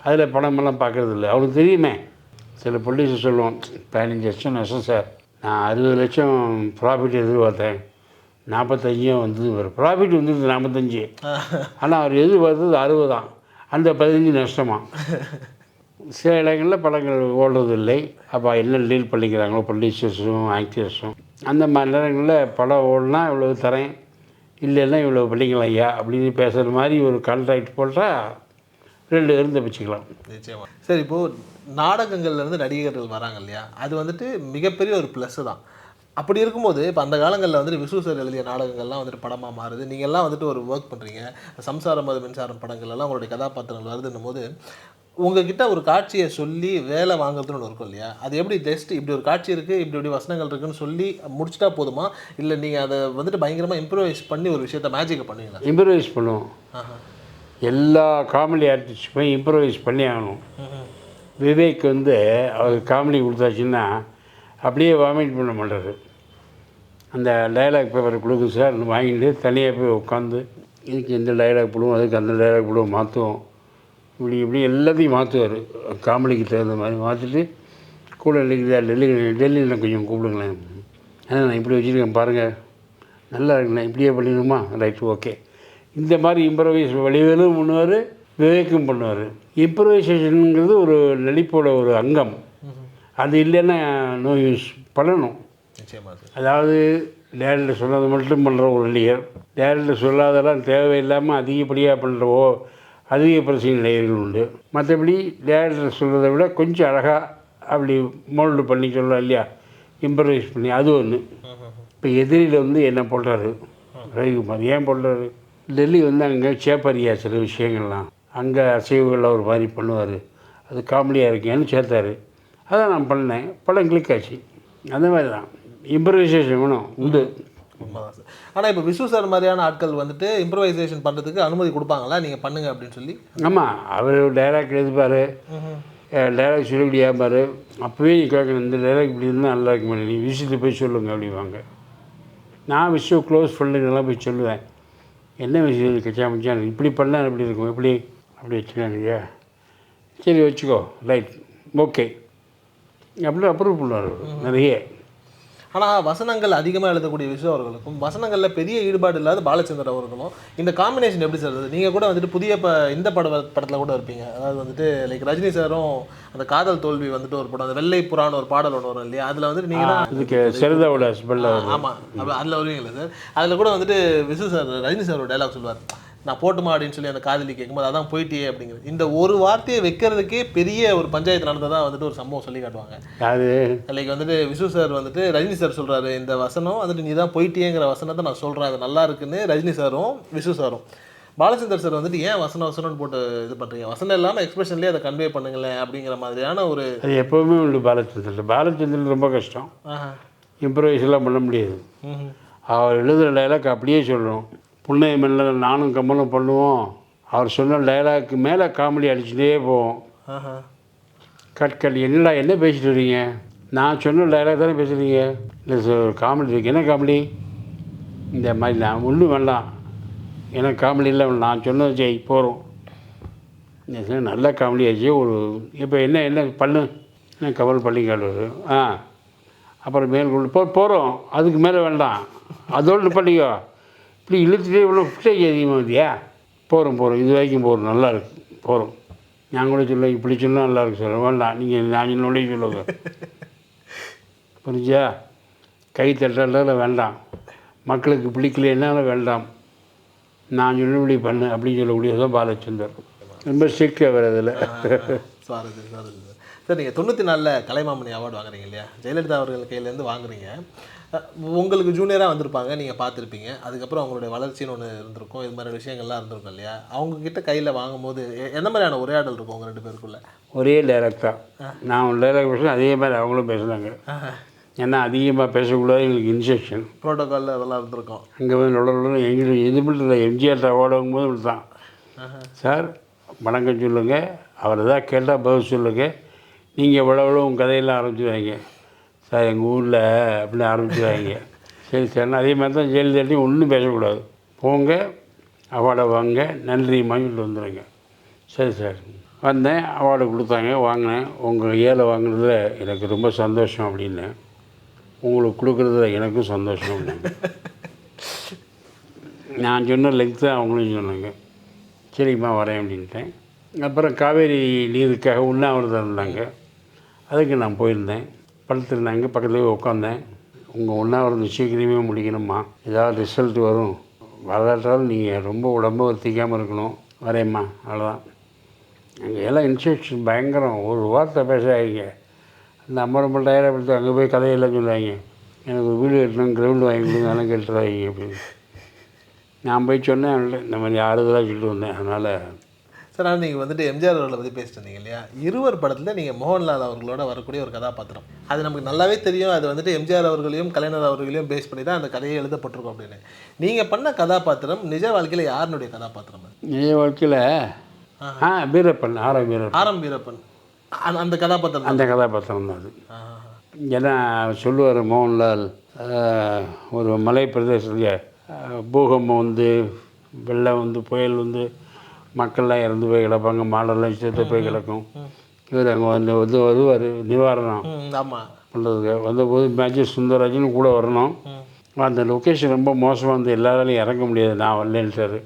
அதில் படமெல்லாம் பார்க்குறது இல்லை. அவருக்கு தெரியுமே. சில ப்ரொடியூசர் சொல்லுவோம், 15 லட்சம் நஷ்டம் சார், நான் 60 லட்சம் ப்ராஃபிட் எதிர்பார்த்தேன், 45 வந்து ஒரு ப்ராஃபிட் வந்துடுது 45, ஆனால் அவர் எதிர்பார்த்தது 60 தான், அந்த 15 நஷ்டமா. சில இடங்களில் படங்கள் ஓடுறது இல்லை. அப்போ என்ன டீல் பண்ணிக்கிறாங்களோ ப்ரொடியூசர்ஸும் ஆக்டர்ஸும், அந்த மாதிரி நேரங்களில் படம் ஓடனா இவ்வளோ தரேன், இல்லைன்னா இவ்வளோ பண்ணிக்கலாம் ஐயா அப்படின்னு பேசுகிற மாதிரி ஒரு கான்ட்ராக்ட் போட்டால் 2 இருந்து வச்சுக்கலாம். நிச்சயமாக. சரி, இப்போது நாடகங்கள்லேருந்து நடிகர்கள் வராங்க இல்லையா, அது வந்துட்டு மிகப்பெரிய ஒரு ப்ளஸ்ஸு தான். அப்படி இருக்கும்போது இப்போ அந்த காலங்களில் வந்துட்டு விசு சார் எழுதிய நாடகங்கள்லாம் வந்துட்டு படமாக மாறுது. நீங்கள்லாம் வந்துட்டு ஒரு ஒர்க் பண்ணுறீங்க, சம்சாரம் அது மின்சாரம் படங்கள்லாம் உங்களுடைய கதாபாத்திரங்கள் வருதுன்னும் போது உங்ககிட்ட ஒரு காட்சியை சொல்லி வேலை வாங்குறதுன்னு ஒன்று இருக்கும் இல்லையா, அது எப்படி ஜஸ்ட் இப்படி ஒரு காட்சி இருக்குது, இப்படி வசனங்கள் இருக்குதுன்னு சொல்லி முடிச்சிட்டா போதுமா, இல்லை நீங்கள் அதை வந்துட்டு பயங்கரமாக இம்ப்ரூவைஸ் பண்ணி ஒரு விஷயத்த மேஜிக்கை பண்ணுவீங்களா? இம்ப்ரூவைஸ் பண்ணுவோம். எல்லா காமெடி ஆர்டிஸ்ட்டுமே இம்ப்ரூவைஸ் பண்ணி ஆகணும். விவேக் வந்து அவர் காமெடி கொடுத்தாச்சுன்னா அப்படியே வாமிட் பண்ண மாட்டார். அந்த டைலாக் பேப்பர் கொடுக்கு சார், வாங்கிட்டு தனியாக போய் உட்காந்து இதுக்கு எந்த டைலாக் போடுவோம், அதுக்கு அந்த டைலாக் போடுவோம், மாற்றுவோம், இப்படி எல்லாத்தையும் மாற்றுவார். காமெடிக்கு தகுந்த மாதிரி மாற்றிட்டு கூட டெல்லியில் கொஞ்சம் கூப்பிடுங்களேன், ஏன்னா நான் இப்படி வச்சுருக்கேன் பாருங்கள், நல்லா இருக்குண்ணே, இப்படியே பண்ணிடணுமா, ரைட் ஓகே. இந்த மாதிரி இம்ப்ரவைஸ் வடிவேலும் பண்ணுவார், விவேக்கும் பண்ணுவார். இம்ப்ரவைசேஷனுங்கிறது ஒரு நடிப்போட ஒரு அங்கம். அது இல்லைன்னா நோ யூஸ், பண்ணணும். அதாவது டேரக்டர் சொன்னது மட்டும் பண்ணுற ஒரு நடிகர், டேரக்டர் சொல்லாதெல்லாம் தேவையில்லாமல் அதிகப்படியாக பண்ணுறவோ அதிக பிரச்சனை நடிகர்கள் உண்டு. மற்றபடி டேரக்டர் சொல்கிறத விட கொஞ்சம் அழகாக அப்படி மோல்டு பண்ணி சொல்லலாம் இல்லையா, இம்ப்ரவைஸ் பண்ணி, அது ஒன்று. இப்போ எதிரியில் வந்து என்ன போடுறாரு ரவிக்குமார், ஏன் போடுறாரு, டெல்லி வந்து அங்கே சேப்பரியா சில விஷயங்கள்லாம், அங்கே அசைவுகளில் ஒரு மாதிரி பண்ணுவார், அது காமெடியாக இருக்கேன்னு சேர்த்தாரு, அதான் நான் பண்ணேன், படம் கிளிக் ஆச்சு. அந்த மாதிரி தான் இம்ப்ரவைசேஷன் வேணும் உண்டு. உண்மைதான் சார். ஆனால் இப்போ விசு சார் மாதிரியான ஆட்கள் வந்துட்டு இம்ப்ரவைசேஷன் பண்ணுறதுக்கு அனுமதி கொடுப்பாங்களா, நீங்கள் பண்ணுங்க அப்படின்னு சொல்லி? ஆமாம், அவர் டைலாக் எழுதுப்பார், டைலாக் சொல்லிவிடியாப்பார். அப்போவே நீ கேட்கணும், இந்த டைலாக் இப்படி இருந்தால் நல்லா இருக்குமே, நீ விஷயத்தை போய் சொல்லுங்க அப்படிவாங்க. நான் விஷயம் க்ளோஸ் ஃப்ரெண்டுங்கெல்லாம் போய் சொல்லுவேன், என்ன விஷயம் கச்சா மச்சான் இப்படி பண்ணால் எப்படி இருக்கும், எப்படி அப்படி வச்சுக்காங்க இல்லையா, சரி வச்சுக்கோ, ரைட் ஓகே அப்படி அப்ரூவ் பண்ணுவார் நிறைய. ஆனால் வசனங்கள் அதிகமாக எழுதக்கூடிய விசு அவர்களுக்கும் வசனங்களில் பெரிய ஈடுபாடு இல்லாத பாலச்சந்தர் அவர்களும் இந்த காம்பினேஷன் எப்படி சார்? நீங்கள் கூட வந்துட்டு புதிய இந்த படத்தில் கூட இருப்பீங்க, அதாவது வந்துட்டு லைக் ரஜினி சாரும் அந்த காதல் தோல்வி வந்துட்டு ஒரு படம், அந்த வெள்ளை புறான ஒரு பாடல் ஒன்று வரும் இல்லையா, அதில் வந்துட்டு நீங்கள் தான் இதுக்கு சரிதாவோட ஹஸ்பண்ட். ஆமாம், அதில் வருவீங்களா சார்? அதில் கூட வந்துட்டு விசு சார் ரஜினி சார் ஒரு டைலாக் சொல்லுவார், நான் போட்டுமா அப்படின்னு சொல்லி அந்த காதலி கேட்கும்போது அதான் போயிட்டே அப்படிங்கிறது. இந்த ஒரு வார்த்தையை வைக்கிறதுக்கே பெரிய ஒரு பஞ்சாயத்து நடந்ததாக வந்துட்டு ஒரு சம்பவம் சொல்லி காட்டுவாங்க. அது லைக் வந்துட்டு விசு சார் வந்துட்டு ரஜினி சார் சொல்கிறாரு, இந்த வசனம் வந்துட்டு நீ தான் போயிட்டேங்கிற வசனத்தை நான் சொல்கிறேன், அது நல்லா இருக்குன்னு ரஜினி சாரும் விசு சாரும். பாலச்சந்தர் சார் வந்துட்டு ஏன் வசனம்னு போட்டு இது பண்ணுறீங்க, வசனம் இல்லாமல் எக்ஸ்பிரஷன்லேயே அதை கன்வே பண்ணுங்களேன் அப்படிங்கிற மாதிரியான ஒரு அது எப்போவுமே உண்டு. பாலச்சந்தர் ரொம்ப கஷ்டம், இம்ப்ரவைஸ்லாம் பண்ண முடியாது. அவர் எழுதுகிற டைலாக் அப்படியே சொல்கிறோம். புன்னை மல்ல நானும் கம்மலும் பண்ணுவோம், அவர் சொன்ன டைலாக்கு மேலே காமெடி அடிச்சுட்டே போவோம். கட் என்னடா என்ன பேசிட்டு வரீங்க, நான் சொன்ன டைலாக் தானே பேசுகிறீங்க, இல்லை சார் காமெடி இருக்கு, என்ன காமெடி, இந்த மாதிரி நான் ஒன்றும் வேண்டாம் எனக்கு காமெடி இல்லை, நான் சொன்னது செய் போகிறோம். நல்ல காமெடி ஆச்சு. ஒரு இப்போ என்ன பண்ணு, என்ன கமல் பண்ணிக்காடு அப்புறம் மேற்கொண்டு போகிறோம், அதுக்கு மேலே வேண்டாம், அதோடு பண்ணிக்கோ. இப்படி இழுத்துட்டே இவ்வளோ ஃபுட்டேஜ் அதிகமாக இல்லையா? போகிறோம் இது வரைக்கும் போகிறோம், நல்லா இருக்கு, போகிறோம். நான் கூட சொல்ல இப்படி சொன்னால் நல்லா இருக்கு சார், வேண்டாம் நீங்கள் நான் என்னோடய சொல்லுங்க. புரிஞ்சா? கை தட்டுறதுல வேண்டாம், மக்களுக்கு பிடிக்கலன்னாலும் வேண்டாம், நான் சொன்னபடி பண்ணு அப்படின்னு சொல்லக்கூடியதான் பாலச்சந்தர். ரொம்ப ஸ்ட்ரிக்டாக வேறு இதில். சாரி சார், நீங்கள் 94 கலைமாமணி அவார்டு வாங்குறீங்க இல்லையா? ஜெயலலிதா அவர்கள் கையிலேருந்து வாங்குறீங்க. உங்களுக்கு ஜூனியராக வந்திருப்பாங்க, நீங்கள் பார்த்துருப்பீங்க. அதுக்கப்புறம் அவங்களுடைய வளர்ச்சின்னு ஒன்று இருந்திருக்கும், இது மாதிரி விஷயங்கள்லாம் இருந்திருக்கும் இல்லையா? அவங்கக்கிட்ட கையில் வாங்கும்போது எந்த மாதிரியான உரையாடல் இருக்கும் உங்கள் 2 பேருக்குள்ளே? ஒரே டைரக்ட் தான். நான் ஒரு டைரக்ட் பேசுகிறேன், அதே மாதிரி அவங்களும் பேசுனாங்க. ஏன்னா அதிகமாக பேசக்கூடாது, எங்களுக்கு இன்ஸ்ட்ரக்ஷன் ப்ரோட்டோக்காலில் அதெல்லாம் இருந்திருக்கும். அங்கே போய் நுழைவு எங்களுக்கு இது மட்டும் இல்லை, எம்ஜிஆர் அவார்டு வாங்கும்போது இப்படி தான். சார் வணக்கம் சொல்லுங்கள், அவர் எதாவது கேட்டால் பதில் சொல்லுங்கள், நீங்கள் எவ்வளோ உங்கள் கதையெல்லாம் ஆரம்பிச்சுருவாங்க. சார் எங்கள் ஊரில் அப்படின்னு ஆரம்பிச்சுருவாங்க. சரி சார், அதே மாதிரி தான் ஜெயலலிதாட்டையும் ஒன்றும் பேசக்கூடாது, போங்க அவார்டை வாங்க நன்றிம்மான்னு சொல்லிட்டு வந்துடுங்க. சரி சார். வந்தேன், அவார்டு கொடுத்தாங்க, வாங்கினேன். உங்கள் ஏழை வாங்கினதில் எனக்கு ரொம்ப சந்தோஷம் அப்படின்னு, உங்களுக்கு கொடுக்குறதுல எனக்கும் சந்தோஷம் அப்படின்னு நான் சொன்ன லெங்க்த்து அவங்களும் சொன்னாங்க. சரிம்மா வரேன் அப்படின்ட்டேன். அப்புறம் காவேரி நீருக்காக உண்ணாவிரதம் இருந்தாங்க, அதுக்கு நான் போயிருந்தேன். படுத்துருந்தாங்க, பக்கத்துலேயே உட்காந்தேன். உங்கள் உண்ணாவிரதம் சீக்கிரமே முடிக்கணுமா, ஏதாவது ரிசல்ட் வரும், வரலாற்றாலும் நீங்கள் ரொம்ப உடம்பு வருத்திக்காமல் இருக்கணும், வரேம்மா, அவ்வளோதான். அங்கே எல்லாம் இன்ஸ்ட்ரக்ஷன் பயங்கரம், ஒரு வார்த்தை பேசாதீங்க. அந்த 50 டயரை எடுத்து அங்கே போய் கதையெல்லாம் சொல்லுவாங்க, எனக்கு ஒரு வீடு கட்டணும், கிரவுண்டு வாங்கி கொடுங்க, அதெல்லாம் கேட்டுறாங்க அப்படின்னு. நான் போய் சொன்னேன், இந்த மாதிரி ஆறுதலாக சொல்லிட்டு வந்தேன். அதனால் சார், ஆனால் நீங்கள் வந்துட்டு எம்ஜிஆர் அவர்களை பற்றி பேசிட்டு இருந்தீங்க இல்லையா? இருவர் படத்தில் நீங்கள் மோகன்லால் அவர்களோட வரக்கூடிய ஒரு கதாபாத்திரம், அது நமக்கு நல்லாவே தெரியும். அது வந்துட்டு எம்ஜிஆர் அவர்களையும் கலைஞர் அவர்களையும் பேஸ் பண்ணி தான் அந்த கதையை எழுதப்பட்டிருக்கும் அப்படின்னு. நீங்கள் பண்ண கதாபாத்திரம் நிஜ வாழ்க்கையில் யாருனுடைய கதாபாத்திரம்? நிஜ வாழ்க்கையில் வீரப்பன், ஆரம் வீரப்பன் அந்த கதாபாத்திரம். அந்த கதாபாத்திரம் தான் அது. ஏன்னா சொல்லுவார் மோகன்லால், ஒரு மலை பிரதேசத்தில் பூகம்பம் வந்து, வெள்ளம் வந்து, புயல் வந்து, மக்கள்லாம் இறந்து போய் கிடப்பாங்க, மாடெல்லாம் சேர்த்து போய் கிடக்கும். இவர் அங்கே வருவார் நிவாரணம் பண்ணுறதுக்கு. வந்தபோது மேஜர் சுந்தரராஜன் கூட வரணும். அந்த லொக்கேஷன் ரொம்ப மோசமாக வந்து எல்லாராலையும் இறங்க முடியாது, நான் வரலன்ட்டார்.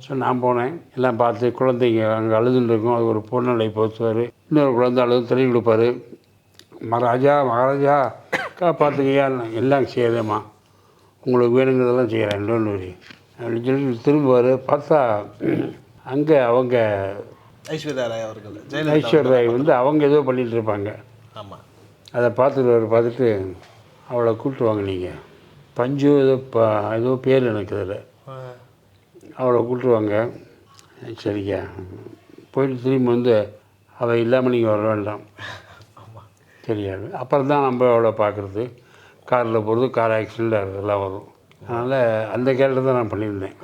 ஸோ நான் போனேன், எல்லாம் பார்த்து, குழந்தைங்க அங்கே அழுதுன்னு இருக்கும், அது ஒரு பொண்ணலை போத்துவார், இன்னொரு குழந்தை அழுது தள்ளி கொடுப்பார். மகாராஜா காப்பாற்றுங்கய்யா, எல்லாம் செய்யறேம்மா, உங்களுக்கு வேணுங்கிறதெல்லாம் செய்கிறேன் இன்னொன்று அப்படின்னு சொல்லிட்டு திரும்புவார். பார்த்தா அங்கே அவங்க ஐஸ்வர்யா ராய் வந்து அவங்க ஏதோ பண்ணிகிட்டு இருப்பாங்க. ஆமாம், அதை பார்த்துட்டு அவளை கூப்பிட்டுவாங்க, நீங்கள் பஞ்சு ஏதோ பேர் எனக்கு அதில், அவளை கூப்பிட்டுருவாங்க. சரிங்க, போயிட்டு திரும்பி வந்து அவள் இல்லாமல் நீங்கள் வர வேண்டாம், தெரியாது. அப்புறம் தான் நம்ம அவளை பார்க்குறது, காரில் போகிறது, கார் ஆக்சிடெண்ட் அதெல்லாம் வரும். அதனால் அந்த கேரக்டர் தான் நான் பண்ணியிருந்தேன்.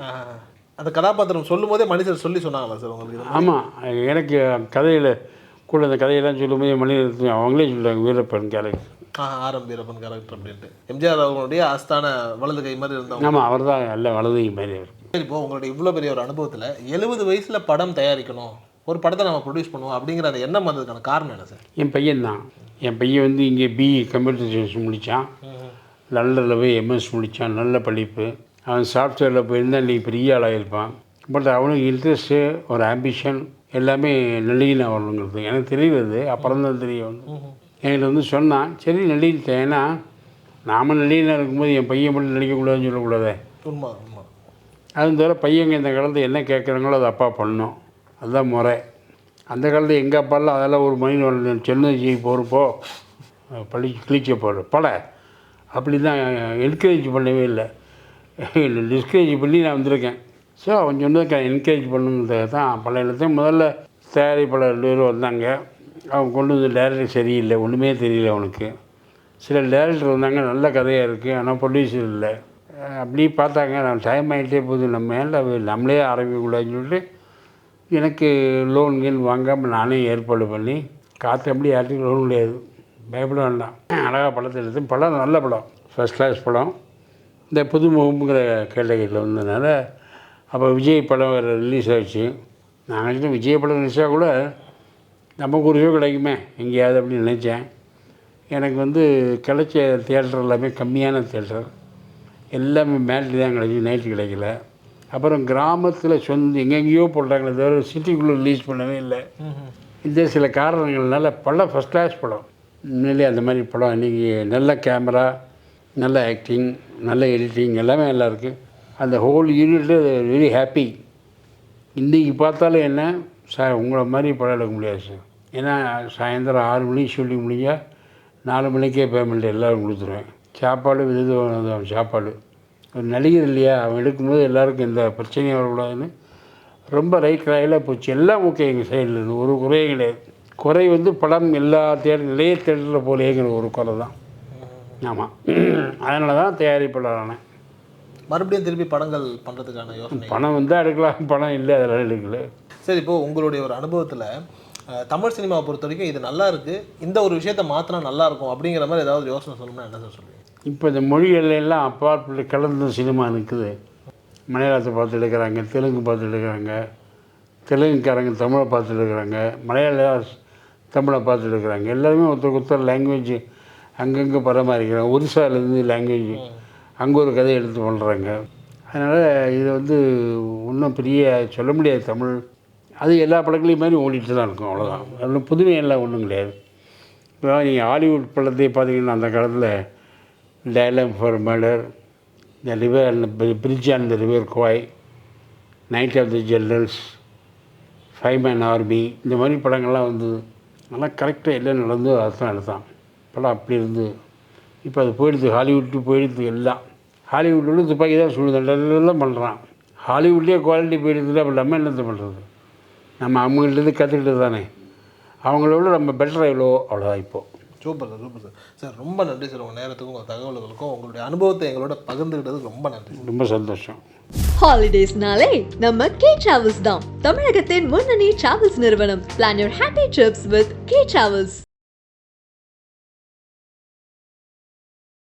அந்த கதாபாத்திரம் சொல்லும் போதே மனிதர் சொல்லி சொன்னாங்களா சார் உங்களுக்கு? ஆமாம், எனக்கு கதையில் கூட அந்த கதையெல்லாம் சொல்லும்போது மனிதர் அவங்களே சொல்லுவாங்க, வீரப்பன் கேரக்டர், ஆரம் வீரப்பன் கேரக்டர் அப்படின்ட்டு. எம்ஜிஆர் அவங்களுடைய ஆஸ்தான வலது கை மாதிரி இருந்தாங்க. ஆமாம், அவர் தான் எல்லாம் வலது கை மாதிரி அவர். சரி, இப்போ உங்களுடைய இவ்வளோ பெரிய ஒரு அனுபவத்தில் 70 வயசில் படம் தயாரிக்கணும், ஒரு படத்தை நம்ம ப்ரொடியூஸ் பண்ணுவோம் அப்படிங்கிற அந்த எண்ணம் வந்ததுக்கான காரணம் என்ன சார்? என் பையன் தான். என் பையன் வந்து இங்கே பிஇ கம்ப்யூட்டர் சயின்ஸ் முடித்தான், லண்டனில் போய் எம்எஸ் முடித்தான், நல்ல படிப்பு. அவன் சாஃப்ட்வேரில் போயிருந்தால் இன்றைக்கி பெரிய ஆளாக இருப்பான். பட் அவனுக்கு இன்ட்ரெஸ்ட்டு, ஒரு ஆம்பிஷன் எல்லாமே நடிகனாக வரணுங்கிறது எனக்கு தெரியுது. அப்புறம் தான் தெரியும். என்கிட்ட வந்து சொன்னான், சரி நடிகிட்டேன். ஏன்னா நாம் நடிகனாக இருக்கும்போது என் பையன் மட்டும் நடிக்கக்கூடாதுன்னு சொல்லக்கூடாது. உண்மை உண்மை. அது தவிர பையங்க இந்த காலத்தில் என்ன கேட்குறாங்களோ அது அப்பா பண்ணணும், அதுதான் முறை. அந்த காலத்தில் எங்கள் அப்பாலாம் அதெல்லாம் ஒரு மணி சென்னை போகிறப்போ கிழிக்க போகிற அப்படி தான் என்கரேஜ் பண்ணவே இல்லை, டிஸ்கரேஜ் பண்ணி நான் வந்திருக்கேன். ஸோ அவன் சொன்னதுக்கு என்கரேஜ் பண்ணுங்கிறது தான் பல இடத்தையும். முதல்ல தயாரிப்பாளர் 2 பேர் வந்தாங்க, அவன் கொண்டு வந்து டேரக்டர் சரியில்லை, ஒன்றுமே தெரியல அவனுக்கு. சில டேரக்டர் வந்தாங்க, நல்ல கதையாக இருக்குது, ஆனால் ப்ரொடியூசர் இல்லை. அப்படி பார்த்தாங்க, நான் டைம் ஆகிட்டே போகுது, நம்மளே ஆரம்பிக்கக்கூடாதுன்னு சொல்லிட்டு எனக்கு லோன் கீன் வாங்காமல் நானே ஏற்பாடு பண்ணி, காற்று எப்படி யார்ட்டையும் லோன் கிடையாது, பயப்பட வேண்டாம், அழகாக படத்தை எடுத்து, படம் நல்ல படம், ஃபஸ்ட் கிளாஸ் படம். இந்த புதுமுகம்ங்கிற கேட்டகரியில் வந்ததுனால அப்போ விஜய் படம் வேறு ரிலீஸ் ஆகிடுச்சு. நான் நினச்சேன் விஜய் படம் ரிலீஸாக கூட நமக்கு ஒரு ஷோ கிடைக்குமே எங்கேயாவது அப்படின்னு நினச்சேன். எனக்கு வந்து கிடைச்ச தியேட்டர் எல்லாமே கம்மியான தியேட்டர், எல்லாமே மேட்னி தான் கிடைச்சி, நைட்டு கிடைக்கல. அப்புறம் கிராமத்தில் எங்கெங்கேயோ போட்டாங்களே தவிர சிட்டிக்குள்ளே ரிலீஸ் பண்ணவே இல்லை. இந்த சில காரணங்கள்னால படம் ஃபஸ்ட் கிளாஸ் படம். உண்மையிலே அந்த மாதிரி படம் இன்றைக்கி நல்ல கேமரா, நல்ல ஆக்டிங், நல்ல எடிட்டிங் எல்லாமே நல்லா இருக்குது. அந்த ஹோல் யூனிட்டில் வெரி ஹாப்பி. இன்றைக்கி பார்த்தாலும் என்ன சார் உங்களை மாதிரி படம் எடுக்க முடியாது சார். ஏன்னா சாயந்தரம் 6 மணிக்கு ஷூட்டிங் முடிஞ்சால் 4 மணிக்கே பேமெண்ட் எல்லோரும் கொடுத்துருவேன். சாப்பாடு விதவிதமான சாப்பாடு. ஒரு நடிகர் இல்லையா, அவன் எடுக்கும்போது எல்லாருக்கும் எந்த பிரச்சனையும் வரக்கூடாதுன்னு ரொம்ப ரைட் ராயில் போச்சு. எல்லாம் ஓகே எங்கள் சைடில் இருந்து ஒரு குறையும் கிடையாது. குறை வந்து படம் எல்லா நிறைய தேட்டரில் போலேங்கிற ஒரு குறை தான். ஆமாம், அதனால தான் தயாரிப்பாளரானேன். மறுபடியும் திருப்பி படங்கள் பண்ணுறதுக்கான யோசனை? பணம் வந்தால் எடுக்கலாம், பணம் இல்லை அதெல்லாம் எடுக்கல. சரி, இப்போது உங்களுடைய ஒரு அனுபவத்தில் தமிழ் சினிமாவை பொறுத்த வரைக்கும் இது நல்லா இருக்குது, இந்த ஒரு விஷயத்தை மாற்றினா நல்லாயிருக்கும் அப்படிங்கிற மாதிரி ஏதாவது யோசனை சொல்லணும்னா என்ன சார் சொல்லுவீங்க? இப்போ இந்த மொழிகள் எல்லாம் அப்பாற்பட்டு கலந்து சினிமா நிற்குது. மலையாளத்தை பார்த்து எடுக்கிறாங்க, தெலுங்கு பார்த்து எடுக்கிறாங்க, தெலுங்குக்காரங்க தமிழை பார்த்து எடுக்கிறாங்க, மலையாள தமிழை பார்த்து எடுக்கிறாங்க. எல்லாருமே ஒருத்தர் லாங்குவேஜ் அங்கங்கே பராமரிக்கிறாங்க. ஒரிசாலேருந்து லாங்குவேஜ் அங்கே ஒரு கதையை எடுத்து பண்ணுறாங்க. அதனால் இது வந்து ஒன்றும் பெரிய சொல்ல முடியாது. தமிழ் அது எல்லா படங்களையும் மாதிரி ஓடிட்டு தான் இருக்கும், அவ்வளோதான். அதில் புதுமையெல்லாம் ஒன்றும் கிடையாது. இப்போ நீங்கள் ஹாலிவுட் படத்தை பார்த்தீங்கன்னா அந்த காலத்தில் dial M for murder, the river and bridge and the river Kwai, night of the generals, 5 man army, இந்த மாதிரி படங்கள்லாம் வந்தது. அதெல்லாம் கரெக்டாக எல்லாம் நடந்து அதுதான் எடுத்தான் படம். அப்படி இருந்து இப்போ அது போயிடுது, ஹாலிவுட்டு போயிடுது. எல்லாம் ஹாலிவுட்டில் துப்பாக்கி தான் சுடுதெல்லாம் பண்ணுறான். ஹாலிவுட்லேயே குவாலிட்டி போயிடுது. அப்போ நம்ம என்னத்தை பண்ணுறது? நம்ம அவங்கள்ட்ட கற்றுக்கிட்டு தானே, அவங்களோட நம்ம பெட்டராக எவ்வளோ அவ்வளோதான். இப்போது super sir, super sir. Sir ரொம்ப நன்றி சார், உங்கள் நேரத்துக்கும் உங்கள் தகவல்களுக்கும் உங்களுடைய அனுபவத்தை எங்களோட பகிர்ந்துக்கிட்டதுக்கு ரொம்ப நன்றி. ரொம்ப சந்தோஷம். ஹாலிடேஸ்னாலே நம்ம கே டிராவல்ஸ் தான் தமிழகத்தின் முன்னணி டிராவல்ஸ் நிறுவனம். Plan your happy drips with K travels.